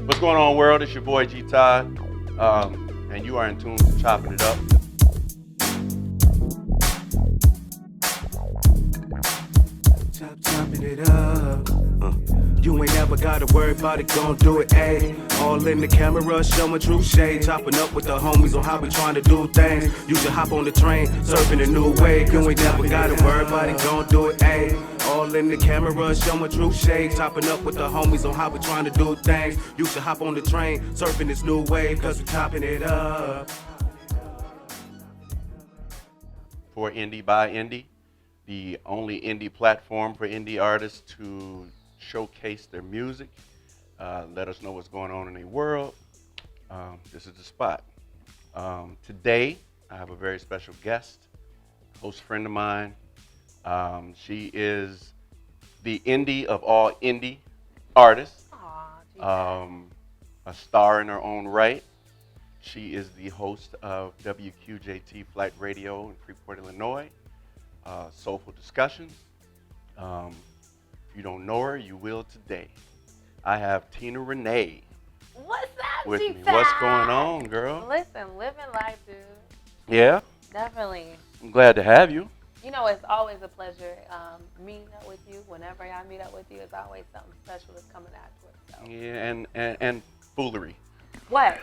What's going on, world? It's your boy G Todd, and you are in tune to Chopping It Up. Chopping it up. You ain't never gotta worry about it, gon' do it, ayy. All in the camera, showing true shade. Chopping up with the homies on how we trying to do things. You should hop on the train, surfing a new wave. You ain't never gotta worry about it, gon' do it, ayy. All in the camera, showing true shade. Chopping up with the homies on how we trying to do things. You should hop on the train, surfing this new wave, cause we chopping it up. For Indie by Indie, the only indie platform for indie artists to showcase their music, let us know what's going on in the world. This is the spot. Today, I have a very special guest, close friend of mine. She is the indie of all indie artists, a star in her own right. She is the host of WQJT Flight Radio in Freeport, Illinois, Soulful Discussions. If you don't know her, you will today. I have Tina Renee What's up, with me. G-Todd? What's going on, girl? Listen, living life, dude. Yeah, Definitely. I'm glad to have you. You know, it's always a pleasure meeting up with you. Whenever I meet up with you, it's always something special that's coming afterwards. So. Yeah, and foolery. What?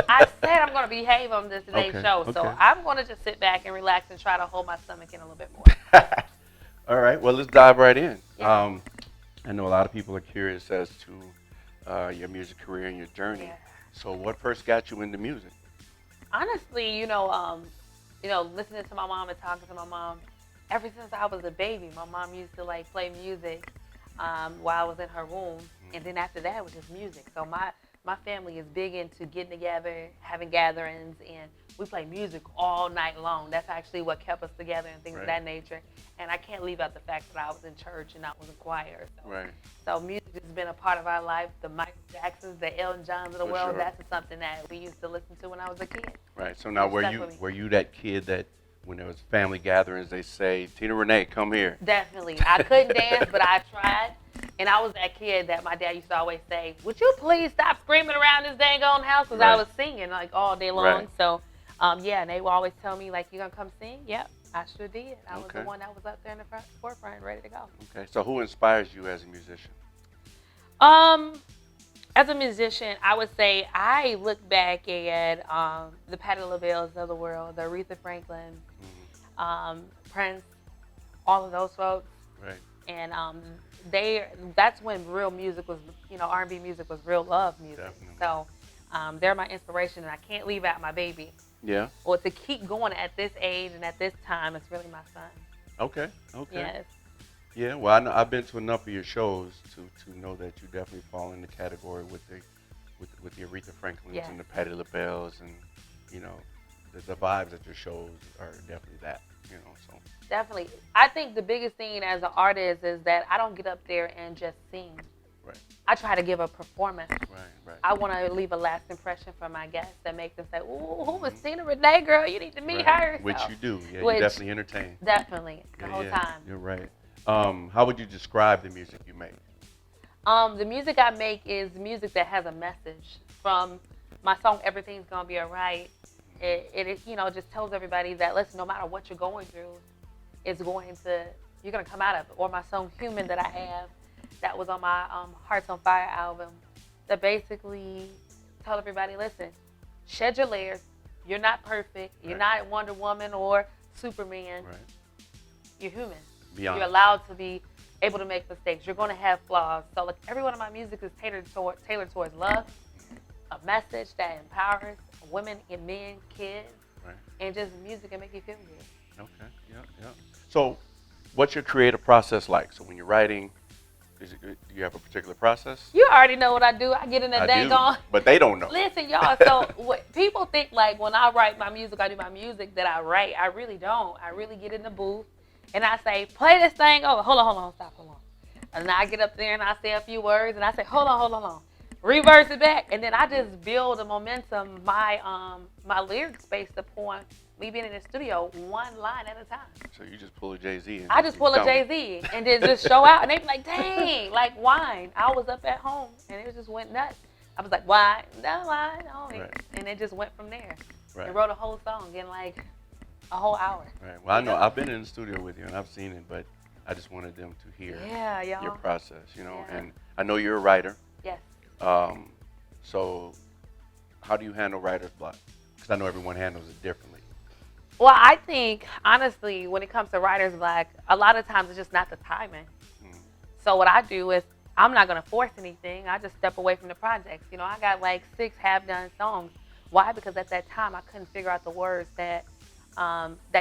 I said I'm going to behave on today's show, so okay. I'm going to just sit back and relax and try to hold my stomach in a little bit more. All right, well, let's dive right in. Yeah. I know a lot of people are curious as to your music career and your journey. Yeah. So what first got you into music? Honestly, listening to my mom and talking to my mom, ever since I was a baby, my mom used to like play music while I was in her womb, and then after that it was just music. So my family is big into getting together, having gatherings, and we play music all night long. That's actually what kept us together and things of that nature. And I can't leave out the fact that I was in church and I was in choir. So music has been a part of our life. The Michael Jacksons, the Elton Johns of the world, that's something that we used to listen to when I was a kid. Right. So now were you that kid that when there was family gatherings they say, Tina Renee, come here? Definitely. I couldn't dance, but I tried. And I was that kid that my dad used to always say, would you please stop screaming around this dang on house? Because I was singing like all day long. Right. So, and they would always tell me, like, you going to come sing? Yep, I sure did. I was the one that was up there in the forefront ready to go. Okay. So who inspires you as a musician? As a musician, I would say I look back at the Patti LaBelle's of the world, the Aretha Franklin, Prince, all of those folks. Right. And that's when real music was, R&B music was real love music. Definitely. So they're my inspiration, and I can't leave out my baby. Yeah. Or to keep going at this age and at this time, it's really my son. Okay. Yes. Yeah, well, I know I've been to enough of your shows to know that you definitely fall in the category with the Aretha Franklins and the Patti LaBelles, and the vibes at your shows are definitely that. So Definitely. I think the biggest thing as an artist is that I don't get up there and just sing. Right. I try to give a performance. Right. I want to leave a last impression for my guests that make them say, ooh, who was Tina Renee, girl? You need to meet her. Which So, you do. Yeah, you definitely entertain. Definitely. The whole time. You're right. How would you describe the music you make? The music I make is music that has a message. From my song, Everything's Gonna Be Alright, it just tells everybody that, listen, no matter what you're going through, you're going to come out of it. Or my song, Human, that I have, that was on my Hearts on Fire album, that basically told everybody, listen, shed your layers. You're not perfect. You're not Wonder Woman or Superman. Right. You're human. You're allowed to be able to make mistakes. You're going to have flaws. So like every one of my music is tailored towards love, a message that empowers women and men, kids, and just music that make you feel good. Okay. Yeah. So what's your creative process like? So when you're writing, do you have a particular process? You already know what I do. I get in that dang on. But they don't know. Listen, y'all. So what people think, like when I write my music, I do my music that I write. I really don't. I really get in the booth and I say, play this thing over. Hold on, stop, hold on. And I get up there and I say a few words and I say, hold on. Reverse it back, and then I just build a momentum. My lyrics based upon me being in the studio one line at a time. So you just pull a Jay-Z. I just pull a Jay-Z and then just show out, and they be like, dang, like wine. I was up at home and it just went nuts. I was like, why? No, why? No. Right. And it just went from there. Right. And wrote a whole song in like a whole hour. Right. Well, I know I've been in the studio with you and I've seen it, but I just wanted them to hear Yeah, y'all. your process, you know. Yeah. And I know you're a writer. Yes. So how do you handle writer's block? Because I know everyone handles it differently. Well, I think, honestly, when it comes to writer's block, a lot of times it's just not the timing. So what I do is I'm not going to force anything. I just step away from the projects. You know, I got like 6 half-done songs. Why? Because at that time, I couldn't figure out the words that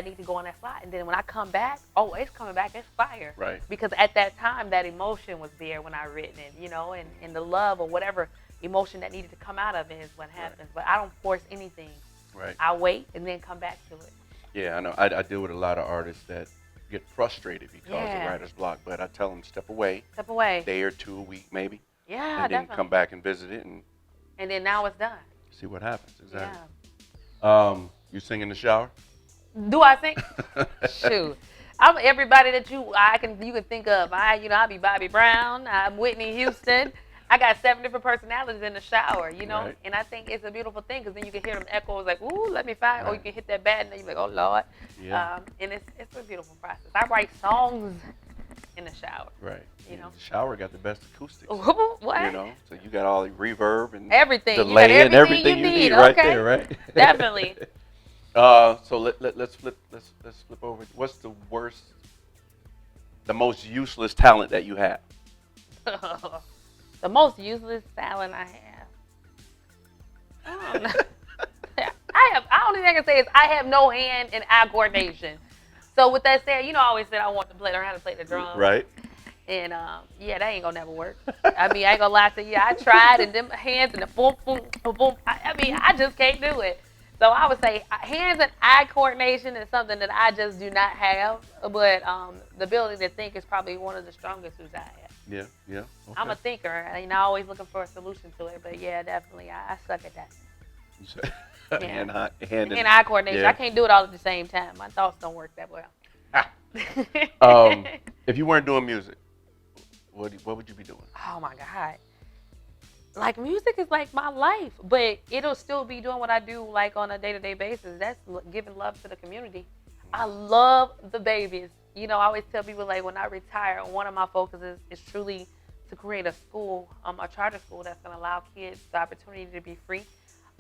need to go on that slot. And then when I come back, oh, it's coming back. It's fire. Right. Because at that time, that emotion was there when I written it, you know, and the love or whatever emotion that needed to come out of it is what happens. Right. But I don't force anything. Right. I wait and then come back to it. Yeah, I know. I deal with a lot of artists that get frustrated because of writer's block, but I tell them step away. Step away. A day or two, a week maybe. Yeah, and then definitely. come back and visit it and then now it's done. see what happens. Exactly. Yeah. You sing in the shower? Do I sing? Shoot. I'm everybody that you can think of. I be Bobby Brown. I'm Whitney Houston. I got 7 different personalities in the shower, you know, Right. and I think it's a beautiful thing because then you can hear them echoes like, ooh, let me find, or you Right. can hit that bad and then you're like, oh, Lord. Yeah. And it's a beautiful process. I write songs in the shower. Right. You know. The shower got the best acoustics. What? You know, so you got all the reverb and Everything. delay you got and everything you need right okay. there, right? Definitely. So let's flip over. What's the most useless talent that you have? The most useless talent I have. I don't know. I only thing I can say is I have no hand in eye coordination. So with that said, I always said I want to learn how to play the drum. Right. And that ain't gonna never work. I mean, I ain't gonna lie to you. I tried and them hands and the boom, boom, boom, boom. I just can't do it. So I would say hands and eye coordination is something that I just do not have. But the ability to think is probably one of the strongest suits I have. Yeah. Okay. I'm a thinker, and I'm always looking for a solution to it. But yeah, definitely, I suck at that. You said Yeah. hand And eye coordination. yeah. I can't do it all at the same time. My thoughts don't work that well. If you weren't doing music, what would you be doing? Oh my God. Like music is like my life, but it'll still be doing what I do like on a day-to-day basis. That's giving love to the community. I love the babies. I always tell people like when I retire, one of my focuses is truly to create a school, a charter school that's going to allow kids the opportunity to be free,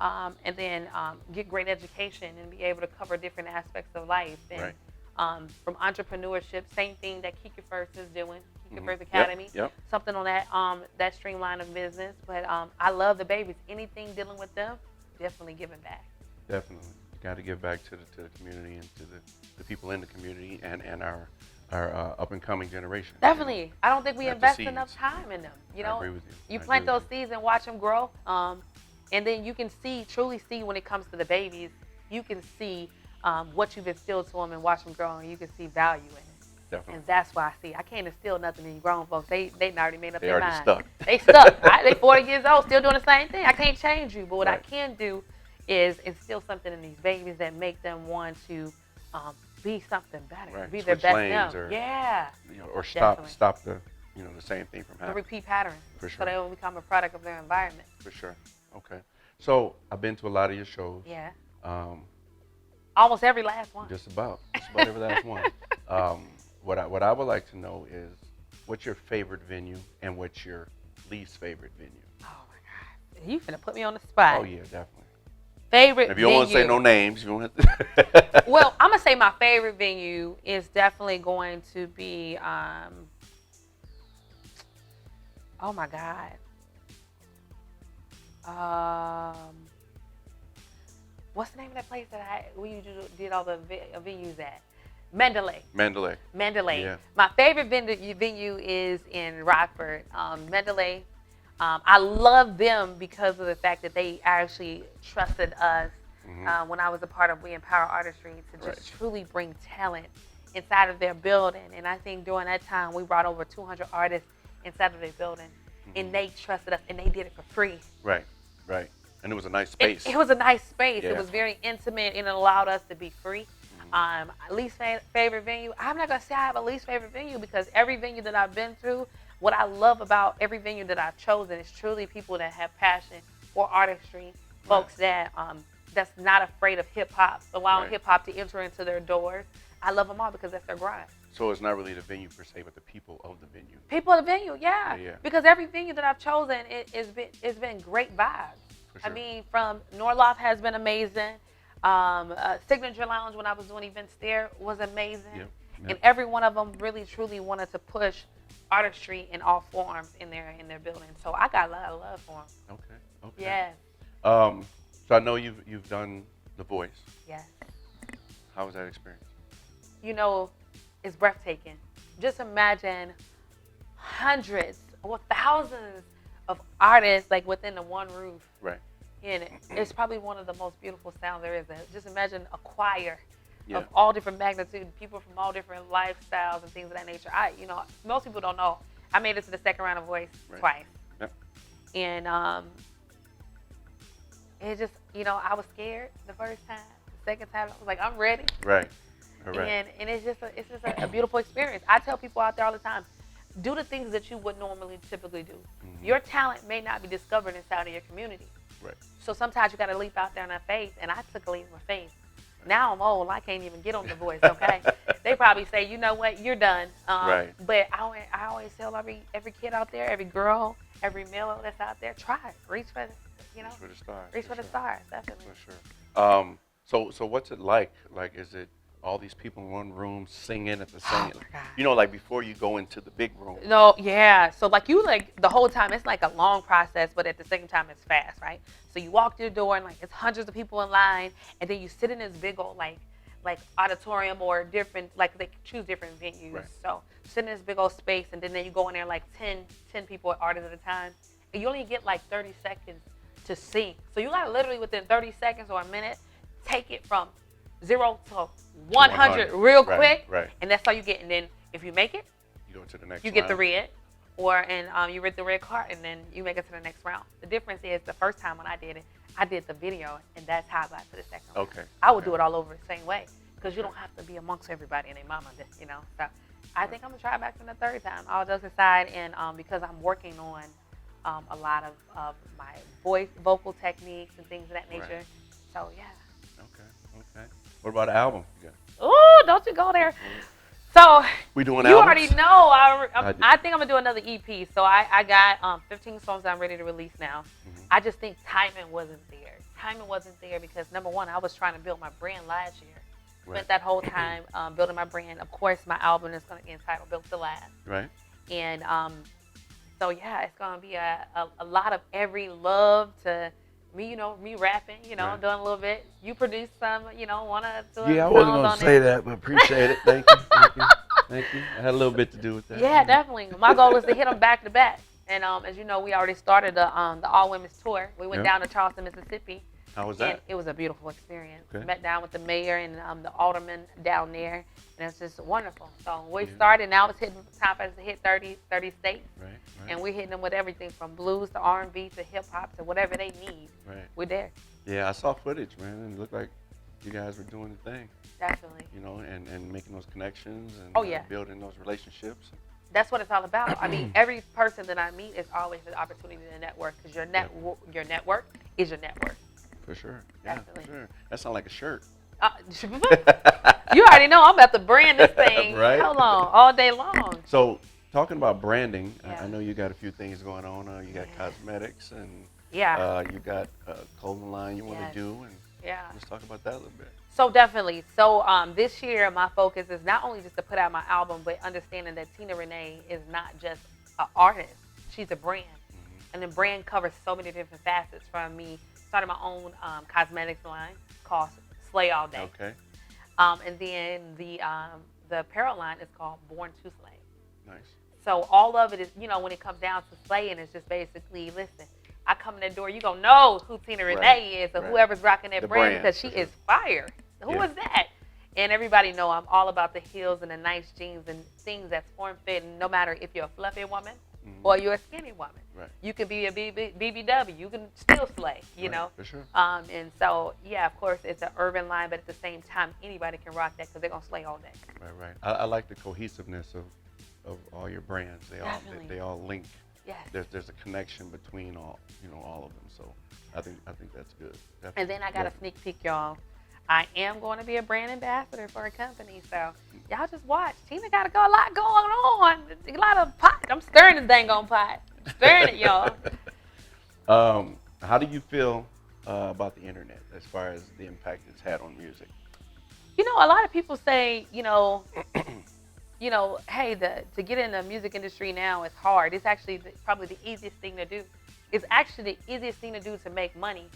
and then get great education and be able to cover different aspects of life. And Right. From entrepreneurship, same thing that Keep Your First is doing, Keep Your First Yep, Academy, yep. something on that streamline of business. But I love the babies. Anything dealing with them, definitely giving back. Definitely. You got to give back to the community and to the people in the community and our up and coming generation. Definitely. I don't think we Plant the invest seeds. enough time in them. I agree with you. You I plant agree those with seeds and watch them grow. And then you can truly see when it comes to the babies, you can see what you've instilled to them and watch them grow, and you can see value in it. Definitely. And that's why I can't instill nothing in you grown folks. They already made up They their already mind. stuck. They stuck. Right? They 40 years old, still doing the same thing. I can't change you, but what I Right. can do is instill something in these babies that make them want to be something better, Right. be their Switch best lanes self. or- Yeah, Or Definitely. stop the the same thing from a happening. repeat pattern, For so sure. they will become a product of their environment. For sure. Okay. So I've been to a lot of your shows. Yeah, Um, almost every last one. just about every last one. What I would like to know is what's your favorite venue and what's your least favorite venue? Oh my God, you finna put me on the spot. Oh yeah, definitely. Favorite If you don't want to say venue. no names, you don't have to. Well, I'm gonna say my favorite venue is definitely going to be oh my God. What's the name of that place where you did all the venues at? Mandalay. Mandalay. Yeah. My favorite venue is in Rockford. Mandalay. I love them because of the fact that they actually trusted us when I was a part of We Empower Artistry to just truly bring talent inside of their building. And I think during that time, we brought over 200 artists inside of their building. And they trusted us, and they did it for free. Right. And it was a nice space. It was a nice space. Yeah. It was very intimate, and it allowed us to be free. Least favorite venue, I'm not going to say I have a least favorite venue because every venue that I've been through, what I love about every venue that I've chosen is truly people that have passion or artistry folks that that's not afraid of hip hop, allowing hip hop to enter into their doors. I love them all because that's their grind. So it's not really the venue per se, but the people of the venue. People of the venue, yeah. Because every venue that I've chosen, it's been great vibes. For sure. I mean, from Norloff has been amazing. Signature Lounge, when I was doing events there, was amazing. Yep. And every one of them really, truly wanted to push artistry in all forms in their building. So I got a lot of love for them. Okay. Yeah. So I know you've done The Voice. Yes. How was that experience? You know, it's breathtaking. Just imagine hundreds or thousands of artists like within the one roof. Right. And it's probably one of the most beautiful sounds there is. Just imagine a choir of all different magnitude, people from all different lifestyles and things of that nature. Most people don't know. I made it to the second round of Voice twice. Yep. And it just, I was scared the first time. The second time, I was like, I'm ready. Right. All right. And it's just a beautiful experience. I tell people out there all the time, do the things that you would normally typically do. Mm-hmm. Your talent may not be discovered inside of your community. Right. So sometimes you got to leap out there in that faith, and I took a leap of faith. Right. Now I'm old. I can't even get on The Voice, okay? They probably say, you know what, you're done. Right. But I always tell every kid out there, every girl, every male that's out there, try it. Reach for the stars. Reach for the stars, definitely. For sure. So what's it like? Like, is it all these people in one room singing at the same, like before you go into the big room? No, yeah. So like the whole time, it's like a long process, but at the same time, it's fast, right? So you walk through the door and like it's hundreds of people in line, and then you sit in this big old like auditorium or different, like they choose different venues. Right. So sit in this big old space, and then you go in there like 10 people, artists at a time, and you only get like 30 seconds to sing. So you gotta literally within 30 seconds or a minute, take it from 0 to 100 real quick, right. And that's all you get. And then if you make it, you go to the next. You get the red, you read the red card, and then you make it to the next round. The difference is the first time when I did it, I did the video, and that's how I got to the second round. Okay. I would do it all over the same way because you don't have to be amongst everybody and their mama, So I think I'm gonna try it back from the third time. All jokes aside, and because I'm working on a lot of my vocal techniques and things of that nature. Right. So yeah. Okay. What about an album? Oh, don't you go there. So we doing you albums? already know. I think I'm gonna do another EP. So I got 15 songs that I'm ready to release now. Mm-hmm. I just think timing wasn't there. Timing wasn't there because number one, I was trying to build my brand last year. Spent that whole time building my brand. Of course, my album is gonna be entitled "Built to Last." Right. And so yeah, it's gonna be a lot of every love to me, me rapping, doing a little bit. You produce some, wanna do I wasn't gonna say that, but appreciate it. Thank you. Thank you. I had a little bit to do with that. Yeah, definitely. My goal is to hit them back to back. And as you know, we already started the all women's tour. We went down to Charleston, Mississippi. How was that? And it was a beautiful experience. Okay. Met down with the mayor and the alderman down there, and it's just wonderful. So we started. Now it's time for us to hit 30 states. Right. And we're hitting them with everything from blues to R&B to hip hop to whatever they need. Right. We're there. Yeah, I saw footage, man, and it looked like you guys were doing the thing. Definitely. And making those connections and building those relationships. That's what it's all about. I mean, every person that I meet is always an opportunity to network because your network is your network. For sure. Yeah, definitely. For sure. That sounds like a shirt. You already know I'm about to brand this thing. Right. Hold on, all day long. So, talking about branding, Yeah. I know you got a few things going on. You got cosmetics and you got a clothing line you want to do. And let's talk about that a little bit. So definitely. So this year, my focus is not only just to put out my album, but understanding that Tina Renee is not just an artist. She's a brand. Mm-hmm. And the brand covers so many different facets from me starting my own cosmetics line called Slay All Day. Okay. And then the apparel line is called Born to Slay. Nice. So all of it is, when it comes down to slaying, it's just basically, listen, I come in the door, you gonna know who Tina Renee is or whoever's rocking that brand because she is fire. Who is that? And everybody know I'm all about the heels and the nice jeans and things that's form-fitting, no matter if you're a fluffy woman or you're a skinny woman. Right. You can be a BBW. You can still slay, you know. For sure. And so, of course, it's an urban line, but at the same time, anybody can rock that because they're going to slay all day. Right. I like the cohesiveness of all your brands. They all link Yes. there's a connection between all of them. So I think that's good. Definitely. And then I got a sneak peek, y'all. I am going to be a brand ambassador for a company, so y'all just watch. Tina got a lot going on. A lot of pot. I'm stirring this dang on pot. I'm stirring it, y'all. How do you feel about the internet as far as the impact it's had on music? You know, a lot of people say, hey, to get in the music industry now is hard. It's actually probably the easiest thing to do. It's actually the easiest thing to do to make money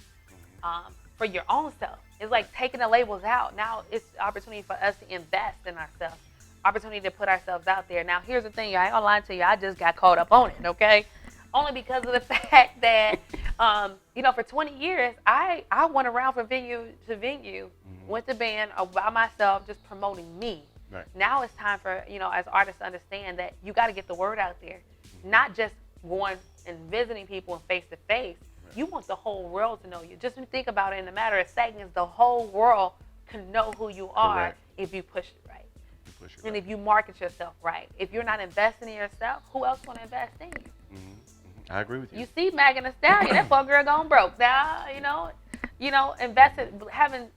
for your own self. It's like taking the labels out. Now it's opportunity for us to invest in ourselves, opportunity to put ourselves out there. Now here's the thing, I ain't gonna lie to you, I just got caught up on it, okay? Only because of the fact that, for 20 years, I went around from venue to venue, went to band by myself, just promoting me. Right. Now it's time for, as artists to understand that you got to get the word out there, not just going and visiting people and face to face. You want the whole world to know you. Just think about it, in a matter of seconds, the whole world can know who you are. Correct. If you push it right. And if you market yourself right. If you're not investing in yourself, who else want to invest in you? I agree with you. You see Megan Thee Stallion, that poor girl gone broke. Now, invested, having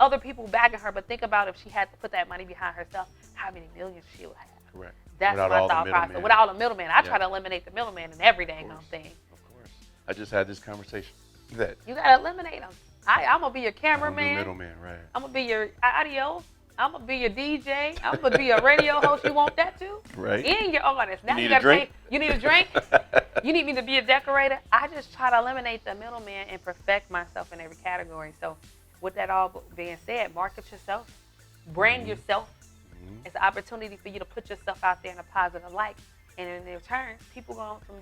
other people backing her, but think about if she had to put that money behind herself, how many millions she would have. Correct. That's Without my all the thought process. middlemen. Without all the middleman. I try to eliminate the middleman in every dang thing. Of course. I just had this conversation. That You got to eliminate them. I'm going to be your cameraman. middleman, right. I'm going to be your audio. I'm going to be your DJ. I'm going to be your radio host. You want that too? Right. And your artist. Now You need gotta a drink? pay. You need a drink? You need me to be a decorator? I just try to eliminate the middleman and perfect myself in every category. So with that all being said, market yourself. Brand yourself. It's an opportunity for you to put yourself out there in a positive light. And in return, people going from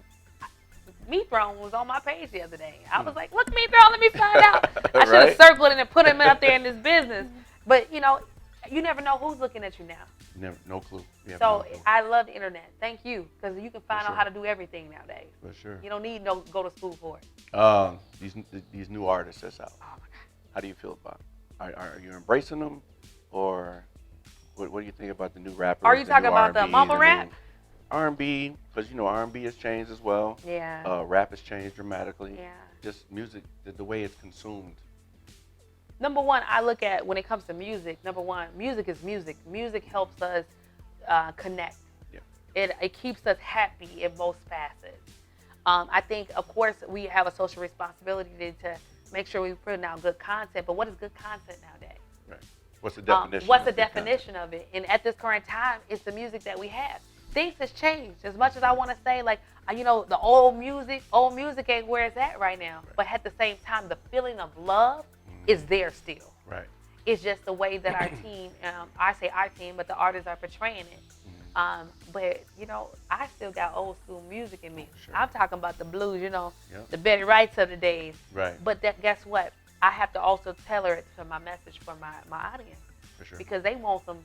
Me Throne was on my page the other day. I was like, look, Me Throne, let me find out. I should have circled it and put him out there in this business. But, you never know who's looking at you now. No clue. So I love the internet. Thank you, because you can find out how to do everything nowadays. For sure. You don't need go to school for it. These new artists that's out. Oh my God. How do you feel about it? Are you embracing them, or what do you think about the new rappers? Are you talking about the mumble rap? R&B, because R&B has changed as well. Yeah. Rap has changed dramatically. Yeah. Just music, the way it's consumed. Number one, I look at when it comes to music. Number one, music is music. Music helps us connect. Yeah. It keeps us happy in most facets. I think, of course, we have a social responsibility to make sure we put out good content. But what is good content nowadays? Right. What's the definition? What's the definition of it? And at this current time, it's the music that we have. Things has changed. As much as I want to say, the old music ain't where it's at right now. Right. But at the same time, the feeling of love is there still. Right. It's just the way that our team, I say our team, but the artists are portraying it. But, I still got old school music in me. Sure. I'm talking about the blues, the Betty Wrights of the days. Right. But guess what? I have to also tailor it to my message for my audience. For sure. Because they want some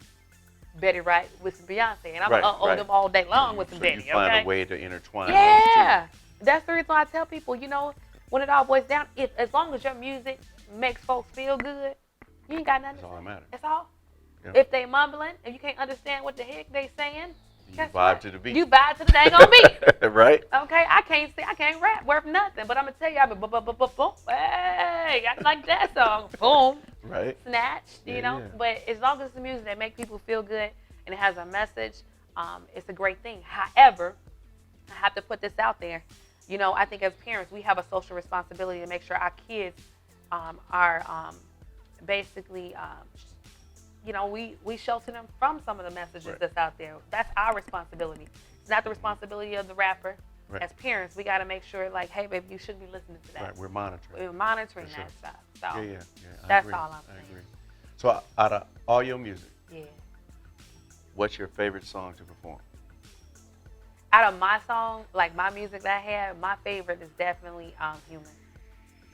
Betty Wright with some Beyonce. And I'm going to owe them all day long with some so Betty, you find okay? a way to intertwine Yeah. That's the reason why I tell people, when it all boils down, as long as your music makes folks feel good, you ain't got nothing That's all that matters. That's all. Yeah. If they mumbling, if you can't understand what the heck they saying, You vibe to the beat. You vibe to the dang on beat. Right. Okay, I can't rap worth nothing, but I'm gonna tell you, I've been boom, hey, I like that song, boom, right, snatched, you know. Yeah. But as long as it's the music that makes people feel good and it has a message, it's a great thing. However, I have to put this out there. I think as parents, we have a social responsibility to make sure our kids are basically, we shelter them from some of the messages that's out there. That's our responsibility. It's not the responsibility of the rapper. Right. As parents, we got to make sure, hey, baby, you shouldn't be listening to that. Right, we're monitoring. We're monitoring For sure. that stuff. So Yeah. that's agree. all I'm saying. I agree. So out of all your music, Yeah. what's your favorite song to perform? Out of my song, my music that I have, my favorite is definitely Human.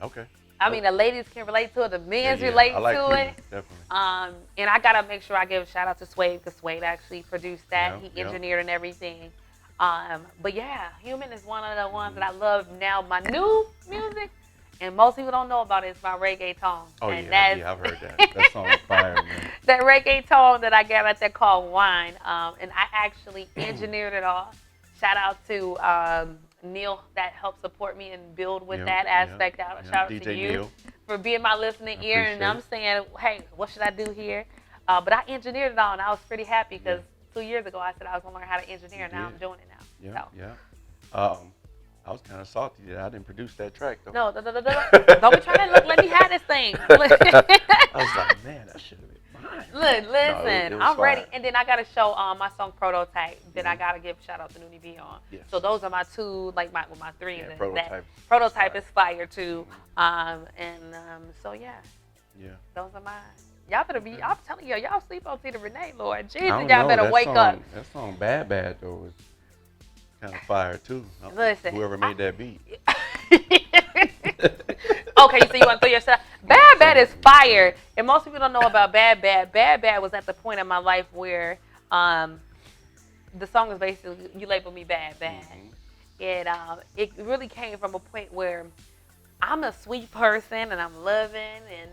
Okay. I mean, the ladies can relate to it. The men's Yeah, relate I like to Human, it. Definitely. And I gotta make sure I give a shout out to Suede because Suede actually produced that. Yeah, He engineered and everything. But yeah, Human is one of the ones that I love now. My new music, and most people don't know about it, is my reggaeton. Oh and yeah, I've heard that. That song is fire, man. That reggaeton that I got out there called Wine. And I actually engineered it all. Shout out to Neil that helped support me and build with Yep, that aspect out. yep. Shout out DJ to you Neil. for being my listening I ear. And I'm appreciate saying, hey, what should I do here? But I engineered it all, and I was pretty happy because 2 years ago I said I was going to learn how to engineer, and now I'm doing it now. Yeah, So. yeah. I was kind of salty that I didn't produce that track though. No, don't be trying to look. Let me have this thing. I was like, man, that should have been mine. Look, listen, it was I'm ready. fire. And then I got to show my song Prototype that I got to give shout out to Noonie B on. Yes. So those are my two, like my three. Yeah, that Prototype is fire too. So yeah, those are mine. Y'all better be, I'm telling you, y'all sleep on Tina Renee, Lord Jesus, y'all better wake up. That song Bad Bad though was kind of fire too. Listen, whoever made that beat. Okay, so you want to throw yourself. Bad Bad is fire, and most people don't know about Bad Bad. Bad Bad was at the point in my life where the song is basically you label me bad, and it really came from a point where I'm a sweet person and I'm loving, and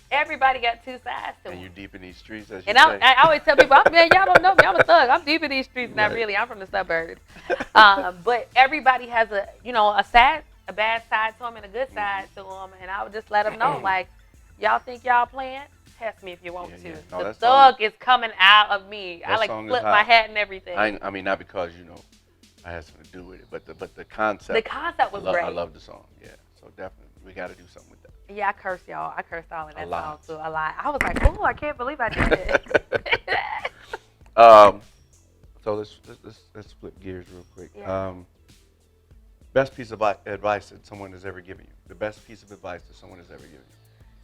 everybody got two sides to And me. you deep in these streets, as you And say. I always tell people, man, y'all don't know me. I'm a thug. I'm deep in these streets. Not Right. really. I'm from the suburbs. But everybody has a bad side to them and a good side to them. And I would just let them know, like, y'all think y'all playing? Test me if you want to. No, The that thug song- is coming out of me. I that like song is flip hot. my hat and everything. I mean, not because I had something to do with it, but the concept. The concept was great. I love the song. Yeah, so definitely we got to do something with that. Yeah, I cursed y'all. I cursed all in that A lot. song too. A lot. I was like, oh, I can't believe I did it. So let's flip gears real quick. Yeah. Best piece of advice that someone has ever given you. The best piece of advice that someone has ever given you.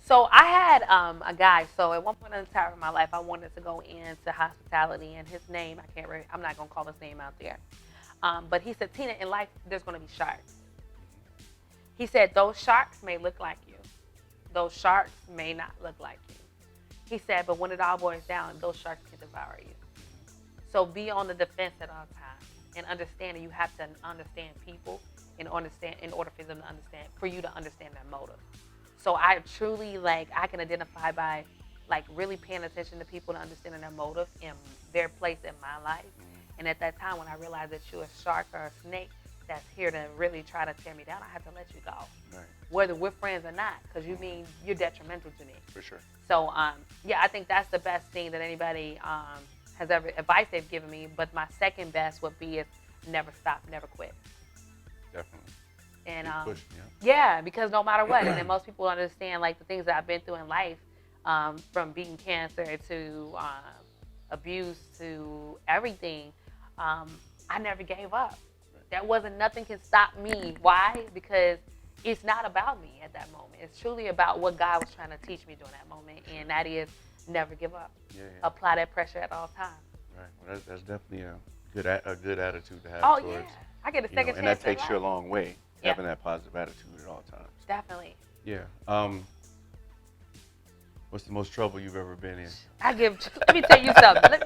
So I had a guy. So at one point in the time of my life, I wanted to go into hospitality, and his name I'm not gonna call his name out there. But he said, Tina, in life there's gonna be sharks. He said those sharks may look like you. Those sharks may not look like you. He said, but when it all boils down, those sharks can devour you. So be on the defense at all times, and understand that you have to understand people in order for them to understand, for you to understand their motive. So I truly I can identify by really paying attention to people and understanding their motive and their place in my life. And at that time when I realized that you're a shark or a snake that's here to really try to tear me down, I had to let you go. Right. Whether we're friends or not, because you mean you're detrimental to me. For sure. So I think that's the best thing that anybody has ever advice they've given me. But my second best would be is never stop, never quit. Definitely. And Keep pushing, yeah, because no matter what, and then most people understand the things that I've been through in life, from beating cancer to abuse to everything, I never gave up. That wasn't nothing can stop me. Why? Because it's not about me at that moment. It's truly about what God was trying to teach me during that moment, and that is never give up. Yeah. Apply that pressure at all times. Right. Well, that's definitely a good attitude to have Oh towards. yeah, I get a second chance. And that in takes you a life. long way. Yeah. Having that positive attitude at all times. Definitely. Yeah. What's the most trouble you've ever been in? Let me tell you something.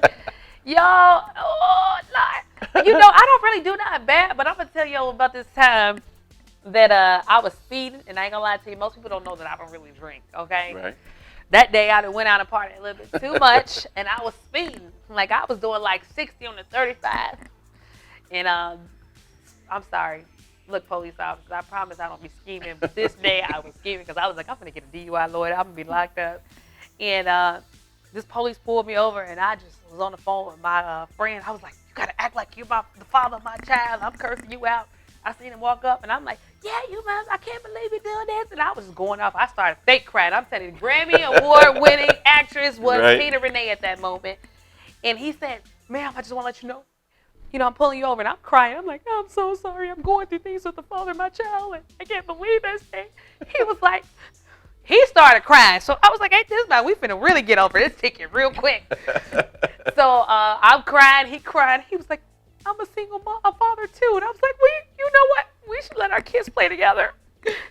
Y'all, oh Lord. I don't really do nothing bad, but I'm gonna tell you about this time that I was speeding, and I ain't gonna lie to you, most people don't know that I don't really drink, okay? Right. That day I went out and partied a little bit too much, and I was speeding. I was doing 60 on the 35. And I'm sorry. Look, police officers, I promise I don't be scheming, but this day I was scheming because I was like, I'm gonna get a DUI, Lord, I'm gonna be locked up. And this police pulled me over, and I just was on the phone with my friend. I was like, you gotta act like you're the father of my child. I'm cursing you out. I seen him walk up, and I'm like, yeah, you man, I can't believe you're doing this. And I was just going off. I started fake crying. I'm telling you, Grammy Award-winning actress was Right. Tina Renee at that moment. And he said, ma'am, I just want to let you know, I'm pulling you over, and I'm crying. I'm like, I'm so sorry. I'm going through things with the father of my child, and I can't believe this thing. He was like, he started crying. So I was like, ain't this man, we finna really get over this ticket real quick. So I'm crying, he crying. He was like, I'm a single father too. And I was like, you know what? We should let our kids play together.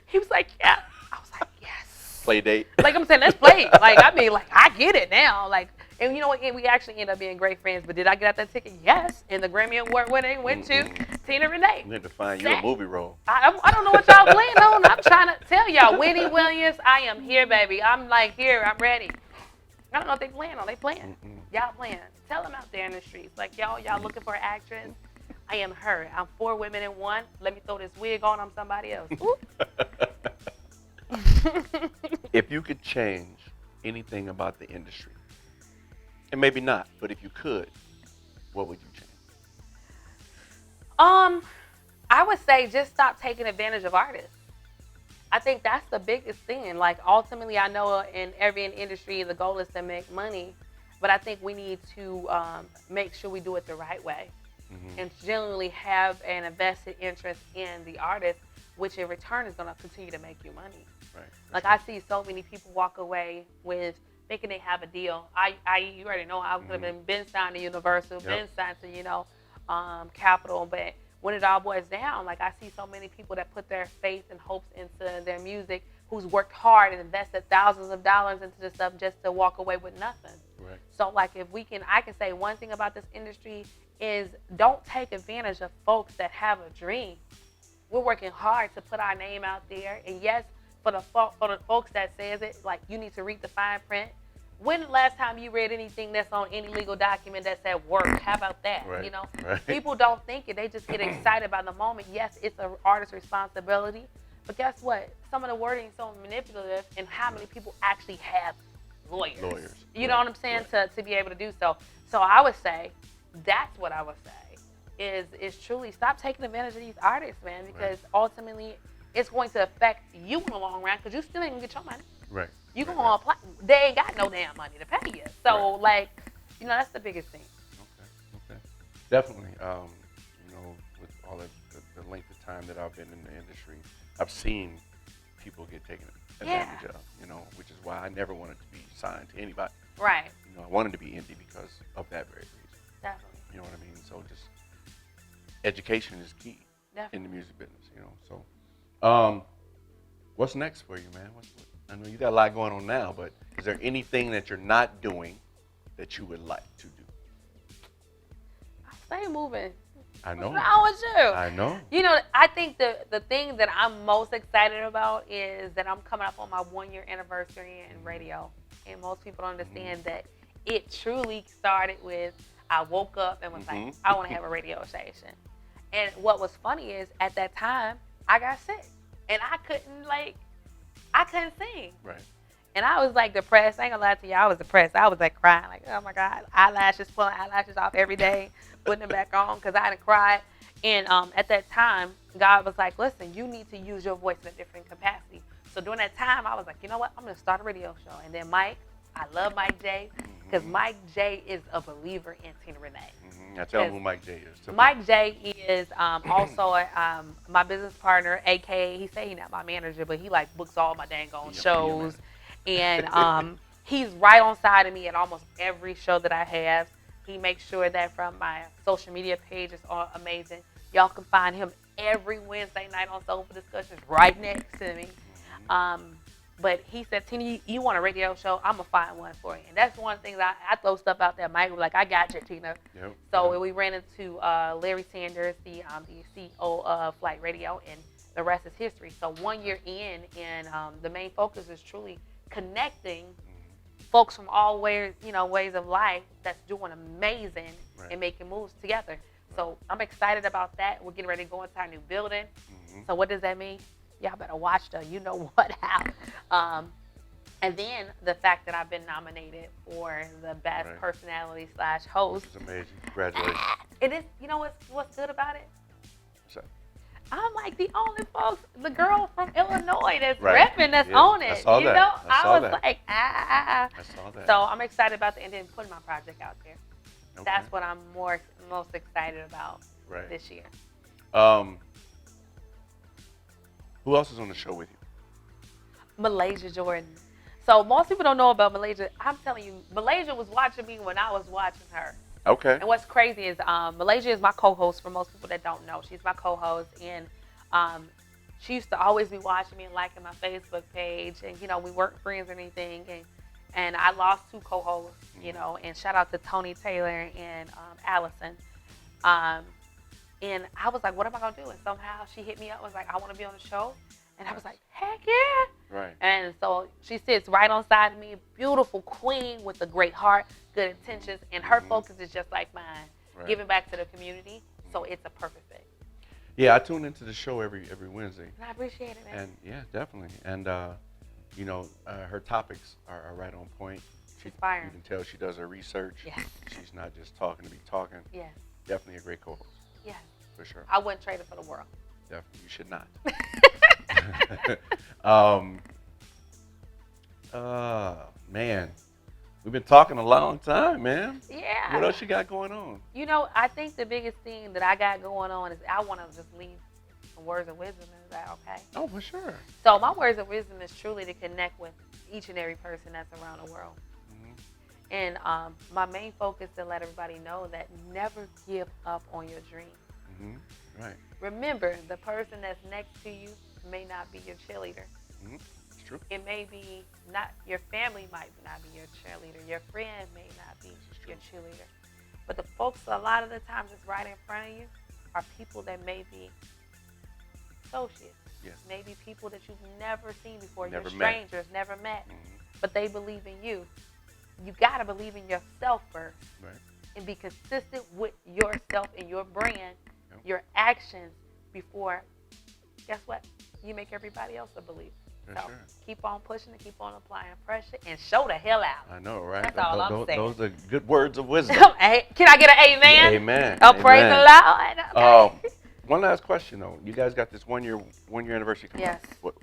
He was like, yeah. I was like, yes. Play date. I'm saying, let's play. I get it now. And you know what? We actually ended up being great friends. But did I get out that ticket? Yes. And the Grammy Award winning went to Tina Renee. You had to find you a movie role. I don't know what y'all playing on. I'm trying to tell y'all, Winnie Williams, I am here, baby. I'm here. I'm ready. I don't know if they playing on. They playing. Y'all playing. Tell them out there in the streets. Y'all looking for an actress. I am her. I'm 4 women in one. Let me throw this wig on. I'm somebody else. If you could change anything about the industry, and maybe not, but if you could, what would you change? I would say just stop taking advantage of artists. I think that's the biggest thing. Like ultimately, I know in every industry the goal is to make money, but I think we need to make sure we do it the right way, and genuinely have an invested interest in the artist, which in return is going to continue to make you money. Right. Like I see so many people walk away with thinking they have a deal. You already know I would have been signed to Universal, been signed to Capitol, but when it all boils down, like I see so many people that put their faith and hopes into their music, who's worked hard and invested thousands of dollars into this stuff just to walk away with nothing. Right. So like I can say one thing about this industry is don't take advantage of folks that have a dream. We're working hard to put our name out there, and yes, for the folks that says it, like you need to read the fine print. When the last time you read anything that's on any legal document that said work? How about that? Right. Right. People don't think it. They just get excited by the moment. Yes, it's an artist's responsibility, but guess what? Some of the wording is so manipulative, and how many people actually have lawyers. You know what I'm saying? To be able to do so. So I would say that's what I would say is truly stop taking advantage of these artists, man, because ultimately it's going to affect you in the long run because you still ain't gonna get your money. Right. You gonna apply. They ain't got no damn money to pay you. So that's the biggest thing. Okay. Definitely. With all of the length of time that I've been in the industry, I've seen people get taken advantage of. Which is why I never wanted to be signed to anybody. Right. I wanted to be indie because of that very reason. Definitely. You know what I mean? So just education is key in the music business. So, what's next for you, man? I know you got a lot going on now, but is there anything that you're not doing that you would like to do? Stay moving. I know. What's wrong with you? I know. I think the thing that I'm most excited about is that I'm coming up on my 1-year anniversary in radio. And most people don't understand that it truly started with I woke up and was like, I want to have a radio station. And what was funny is at that time, I got sick. And I couldn't sing. Right. And I was like depressed. I ain't gonna lie to you, I was depressed. I was like crying, like, oh my God, pulling eyelashes off every day, putting them back on because I hadn't cried. And at that time, God was like, listen, you need to use your voice in a different capacity. So during that time, I was like, you know what? I'm gonna start a radio show. And then Mike, I love Mike J because Mike J is a believer in Tina Renee. Now tell them who Mike J is. Mike J is also my business partner, aka he say he's not my manager, but he like books all my dang on shows, and he's right on side of me at almost every show that I have. He makes sure that from my social media page is all amazing. Y'all can find him every Wednesday night on Soulful Discussions right next to me. But he said, Tina, you want a radio show? I'm going to find one for you. And that's one thing that I throw stuff out there. Mike was like, I got you, Tina. Yep. So we ran into Larry Sanders, the CEO of Flight Radio, and the rest is history. So 1 year in, and the main focus is truly connecting folks from all ways of life that's doing amazing and making moves together. So I'm excited about that. We're getting ready to go into our new building. So what does that mean? Y'all better watch the You Know What out. And then the fact that I've been nominated for the best personality / host. Which is amazing. Congratulations. It is. You know what's good about it? What's that? I'm like the only the girl from Illinois that's repping, that's on it. I saw that. I was like, I saw that. So I'm excited about and then putting my project out there. Okay. That's what I'm most excited about this year. Who else is on the show with you? Malaysia Jordan. So most people don't know about Malaysia. I'm telling you, Malaysia was watching me when I was watching her. Okay. And what's crazy is Malaysia is my co-host for most people that don't know. She's my co-host, and she used to always be watching me and liking my Facebook page, and we weren't friends or anything. And I lost 2 co-hosts, and shout out to Tony Taylor and Allison. And I was like, what am I gonna do? And somehow she hit me up, was like, I want to be on the show. And I was like, heck yeah. Right. And so she sits right on side of me, beautiful queen with a great heart, good intentions, and her focus is just like mine, giving back to the community. so it's a perfect fit. Yeah, I tune into the show every Wednesday. And I appreciate it, man. And yeah, definitely. And you know, her topics are right on point. You Inspiring. can tell she does her research. Yes. She's not just talking to be talking. Yes. Definitely a great co-host. Yes. For sure. I wouldn't trade it for the world. Definitely, you should not. Man, we've been talking a long time, man. Yeah. What else you got going on? You know, I think the biggest thing that I got going on is I want to just leave some words of wisdom. Is that okay? Oh, for sure. So my words of wisdom is truly to connect with each and every person that's around the world. Mm-hmm. And my main focus is to let everybody know that never give up on your dream. Mm-hmm. Right. Remember, the person that's next to you may not be your cheerleader. Mm-hmm. It's true. It may be not your family might not be your cheerleader. Your friend may not be your cheerleader. But the folks a lot of the times that's right in front of you are people that may be associates. Yes. Maybe people that you've never seen before. Never You're strangers, never met. Mm-hmm. But they believe in you. You got to believe in yourself first. Right. And be consistent with yourself and your brand, Yep. your actions before, guess what? You make everybody else a believer. For So sure. keep on pushing and keep on applying pressure and show the hell out. I know, right? That's all I'm saying. Those are good words of wisdom. Hey, can I get an amen? Amen. Oh, praise the Amen. Lord. Okay. One last question though. You guys got this one year anniversary coming up. Yes. What,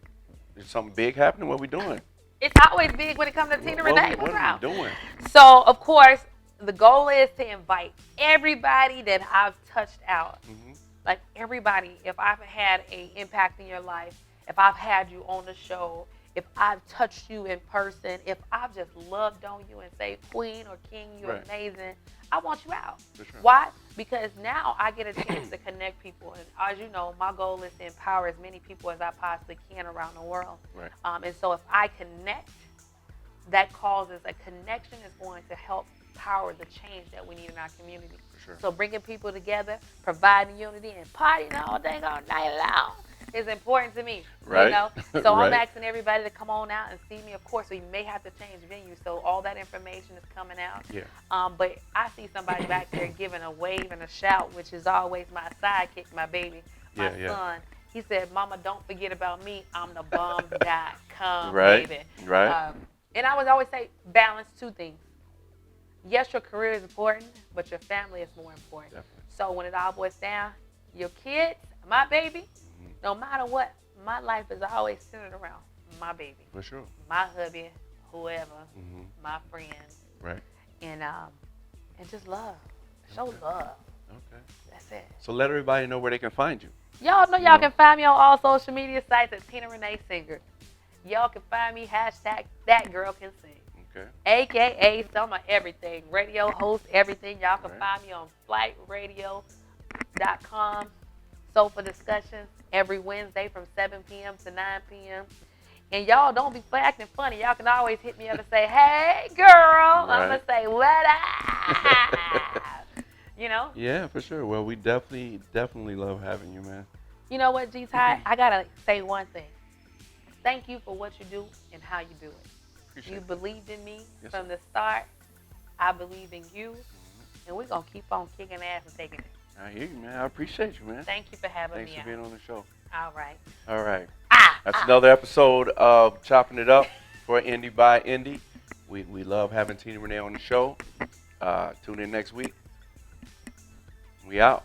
is something big happening? What we doing? It's always big when it comes to Tina What Renee. we What's wrong? doing? So, of course, the goal is to invite everybody that I've touched out. Mm-hmm. Like everybody, if I've had an impact in your life, if I've had you on the show, if I've touched you in person, if I've just loved on you and say, Queen or King, you're Right. amazing, I want you out. For sure. Why? Because now I get a chance to connect people. And as you know, my goal is to empower as many people as I possibly can around the world. Right. And so if I connect, that causes a connection is going to help power the change that we need in our community. For sure. So bringing people together, providing unity, and partying all day, all night long is important to me. Right. You know? So Right. I'm asking everybody to come on out and see me. Of course, we may have to change venue, so all that information is coming out. Yeah. But I see somebody back there giving a wave and a shout, which is always my sidekick, my baby, my Yeah, yeah. son. He said, Mama, don't forget about me. I'm the bomb.com, Right. baby. Right. And I would always say, balance two things. Yes, your career is important, but your family is more important. Definitely. So when it all boils down, your kids, my baby, Mm-hmm. no matter what, my life is always centered around my baby, For sure. my hubby, whoever, Mm-hmm. my friends, Right. and just love. Show Okay. love. Okay. That's it. So let everybody know where they can find you. Y'all know y'all can find me on all social media sites at Tina Renee Singer. Y'all can find me hashtag That Girl Can Sing. Okay. AKA some of everything. Radio host, everything. Y'all can Right. find me on flightradio.com. Sofa discussions every Wednesday from 7 p.m. to 9 p.m. And y'all don't be acting funny. Y'all can always hit me up and say, hey, girl. I'm going Right. to say, what up? You know? Yeah, for sure. Well, we definitely love having you, man. You know what, G-Ty? I got to say one thing. Thank you for what you do and how you do it. Appreciate You it. believed in me Yes, from sir. the start. I believe in you. And we're going to keep on kicking ass and taking it. I hear you, man. I appreciate you, man. Thank you for having Thanks me for out. being on the show. All right. All right. That's another episode of Chopping It Up for Indie by Indie. We love having Tina Renee on the show. Tune in next week. We out.